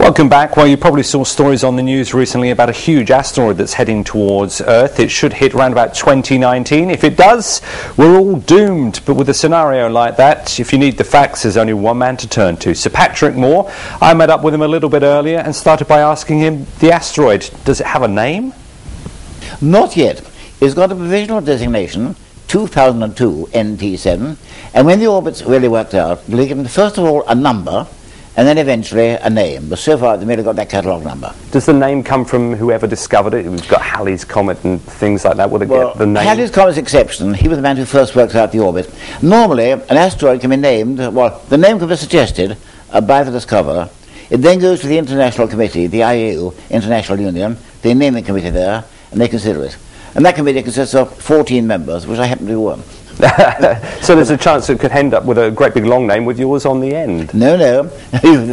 Welcome back. Well, you probably saw stories on the news recently about a huge asteroid that's heading towards Earth. It should hit around about 2019. If it does, we're all doomed. But with a scenario like that, if you need the facts, there's only one man to turn to. Sir Patrick Moore. I met up with him a little bit earlier and started by asking him, the asteroid, does it have a name? Not yet. It's got a provisional designation, 2002 NT7, and when the orbit's really worked out, we'll give it first of all a number, and then eventually a name. But so far, they've merely got that catalogue number. Does the name come from whoever discovered it? We've got Halley's Comet and things like that. Will it get the name? Halley's Comet's exception. He was the man who first worked out the orbit. Normally, an asteroid can be named, well, the name can be suggested by the discoverer. It then goes to the International Committee, the IAU, International Union, the naming committee there, and they consider it. And that committee consists of 14 members, which I happen to be one. So there's a chance it could end up with a great big long name with yours on the end. No,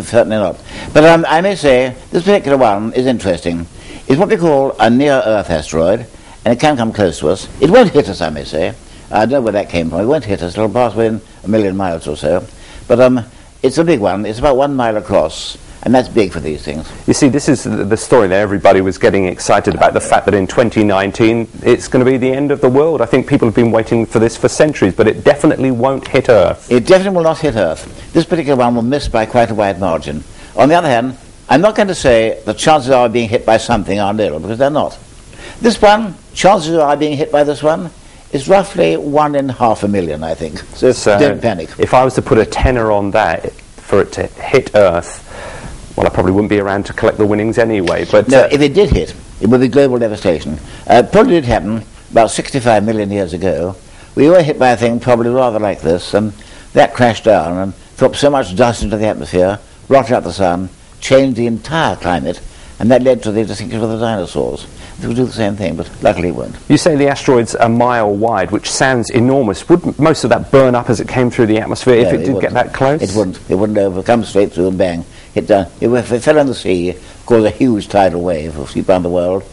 certainly not. But I may say, this particular one is interesting. It's what we call a near-Earth asteroid, and it can come close to us. It won't hit us, I may say. I don't know where that came from. It won't hit us. It'll pass within 1 million miles or so. But it's a big one. It's about 1 mile across. And that's big for these things. You see, this is the story that everybody was getting excited about, the fact that in 2019 it's going to be the end of the world. I think people have been waiting for this for centuries, but it definitely won't hit Earth. It definitely will not hit Earth. This particular one will miss by quite a wide margin. On the other hand, I'm not going to say the chances are being hit by something are nil, because they're not. This one, chances are being hit by this one, is roughly 1 in half a million, I think. So don't panic. If I was to put a tenner on that for it to hit Earth, well, I probably wouldn't be around to collect the winnings anyway. But no, if it did hit, it would be global devastation. Probably did happen about 65 million years ago. We were hit by a thing probably rather like this, and that crashed down and dropped so much dust into the atmosphere, rotted out the sun, changed the entire climate, and that led to the extinction of the dinosaurs. It would do the same thing, but luckily it won't. You say the asteroid's a mile wide, which sounds enormous. Would most of that burn up as it came through the atmosphere if it did get that close? It wouldn't. It wouldn't come straight through and bang. If it fell in the sea, it caused a huge tidal wave of sweep around the world,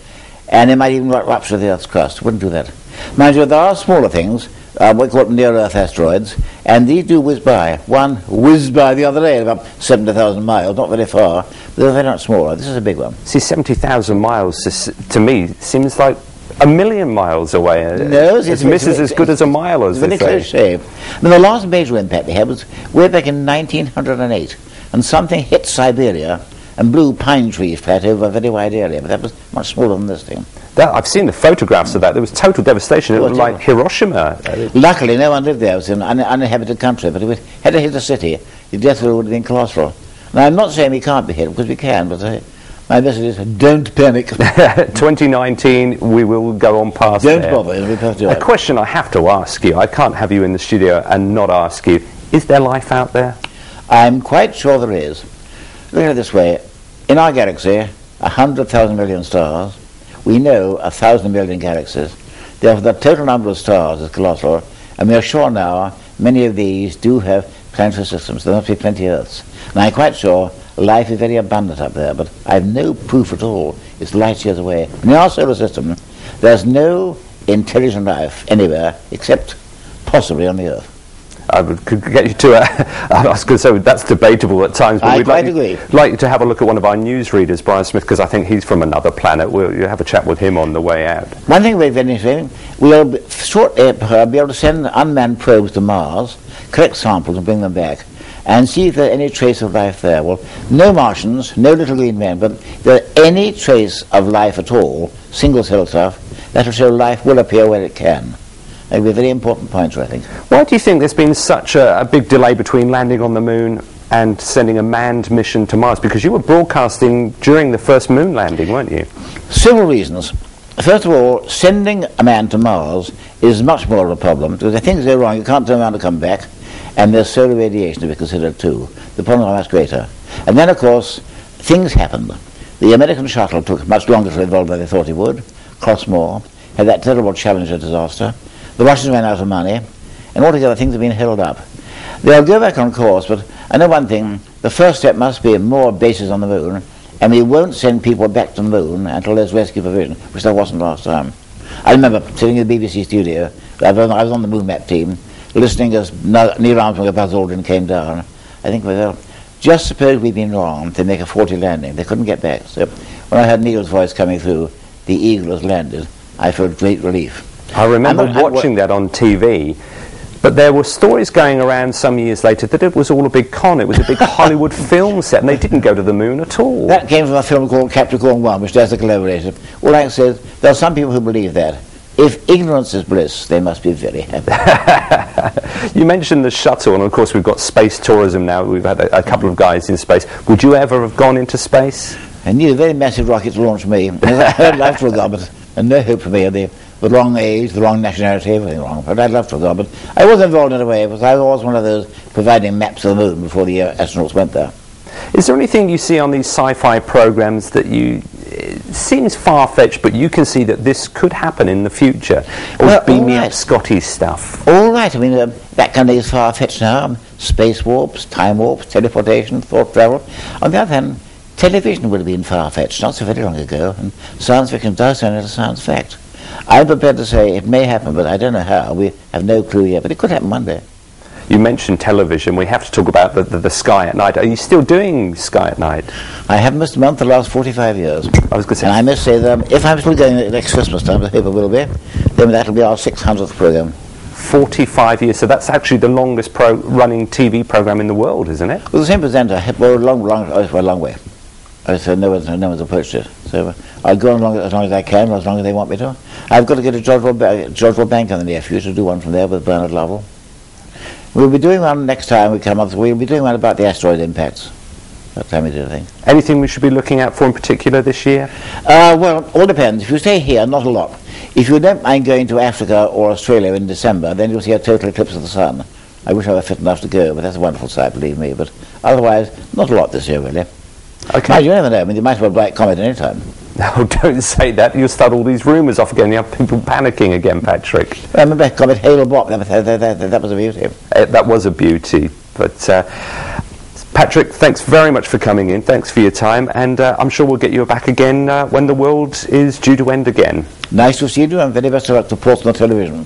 and it might even rupture the Earth's crust. It wouldn't do that. Mind you, there are smaller things, we call them near-Earth asteroids, and these do whiz by. One whizzed by the other day at about 70,000 miles, not very far, but they're very much smaller. This is a big one. See, 70,000 miles, to me, seems like 1 million miles away. No, it misses as good as a mile, as they say. Close shave. I mean, the last major impact they had was way back in 1908, and something hit Siberia and blew pine trees flat over a very wide area, but that was much smaller than this thing. I've seen the photographs of that. There was total devastation. It was like Hiroshima. Luckily, no one lived there. It was an uninhabited country, but if it had hit a city, the death toll would have been colossal. Now, I'm not saying we can't be hit, because we can, but my message is, don't panic. 2019, we will go on past Don't there. bother. It'll be perfectly right. A question I have to ask you. I can't have you in the studio and not ask you. Is there life out there? I'm quite sure there is. Look at it this way. In our galaxy, 100,000 million stars. We know 1,000 million galaxies. Therefore, the total number of stars is colossal, and we are sure now many of these do have planetary systems. There must be plenty of Earths. And I'm quite sure life is very abundant up there, but I have no proof at all. It's light years away. And in our solar system, there's no intelligent life anywhere except possibly on the Earth. I could get you to I was going to say that's debatable at times, but I we'd quite agree. Like you to have a look at one of our newsreaders, Brian Smith, because I think he's from another planet. We'll have a chat with him on the way out. One thing we're very interesting, we'll shortly be able to send unmanned probes to Mars, collect samples and bring them back, and see if there's any trace of life there. Well, no Martians, no little green men, but if there's any trace of life at all, single-cell stuff, that will show life will appear where it can. That would be a very important point, I think. Why do you think there's been such a big delay between landing on the moon and sending a manned mission to Mars? Because you were broadcasting during the first moon landing, weren't you? Several reasons. First of all, sending a man to Mars is much more of a problem, because if things go wrong, you can't turn around and come back, and there's solar radiation to be considered too. The problems are much greater. And then, of course, things happened. The American shuttle took much longer to evolve than they thought it would, cost more, had that terrible Challenger disaster. The Russians ran out of money, and altogether things have been held up. They'll go back on course, but I know one thing, the first step must be more bases on the moon, and we won't send people back to the moon until there's rescue provision, which there wasn't last time. I remember sitting in the BBC studio, I was on the moon map team, listening as Neil Armstrong and Buzz Aldrin came down. I think we were Just suppose we'd been wrong to make a faulty landing. They couldn't get back. So when I heard Neil's voice coming through, the Eagle has landed, I felt great relief. I remember watching that on TV, but there were stories going around some years later that it was all a big con. It was a big Hollywood film set, and they didn't go to the moon at all. That came from a film called Capricorn 1, which does the collaboration. All I can say is, there are some people who believe that. If ignorance is bliss, they must be very happy. You mentioned the shuttle, and of course we've got space tourism now. We've had a couple of guys in space. Would you ever have gone into space? I need a very massive rocket to launch me. I'd love to have gone, but no hope for me. The wrong age, the wrong nationality, everything wrong. But I'd love to have gone. But I was involved in a way, because I was one of those providing maps of the moon before the astronauts went there. Is there anything you see on these sci-fi programs that it seems far-fetched, but you can see that this could happen in the future? Or Well, beam me all up right. Scotty's stuff? All right, I mean, that kind of is far-fetched now. Space warps, time warps, teleportation, thought travel. On the other hand, television would have been far-fetched not so very long ago, and science fiction does turn into science fact. I'm prepared to say it may happen, but I don't know how. We have no clue yet, but it could happen one day. You mentioned television. We have to talk about the Sky at Night. Are you still doing Sky at Night? I haven't missed a month the last 45 years. I was going to say... And I must say that if I'm still going next Christmas time, I hope I will be, then that'll be our 600th programme. 45 years, so that's actually the longest running TV programme in the world, isn't it? Well, the same presenter, well, a long way. So no one's approached it. So I'll go on as long as I can, or as long as they want me to. I've got to get to Georgeville Bank in the near future to do one from there with Bernard Lovell. We'll be doing one next time we come up. We'll be doing one about the asteroid impacts. That time we do, I think. Anything we should be looking out for in particular this year? Well, all depends. If you stay here, not a lot. If you don't mind going to Africa or Australia in December, then you'll see a total eclipse of the sun. I wish I were fit enough to go, but that's a wonderful sight, believe me. But otherwise, not a lot this year, really. Okay. Now, you never know. I mean, you might as well black comet any time. No, don't say that. You'll start all these rumours off again. You have people panicking again, Patrick. I remember Comet Hale-Bopp. That was a beauty. That was a beauty. But Patrick, thanks very much for coming in. Thanks for your time. And I'm sure we'll get you back again when the world is due to end again. Nice to see you, and very best of luck to Portsmouth Television.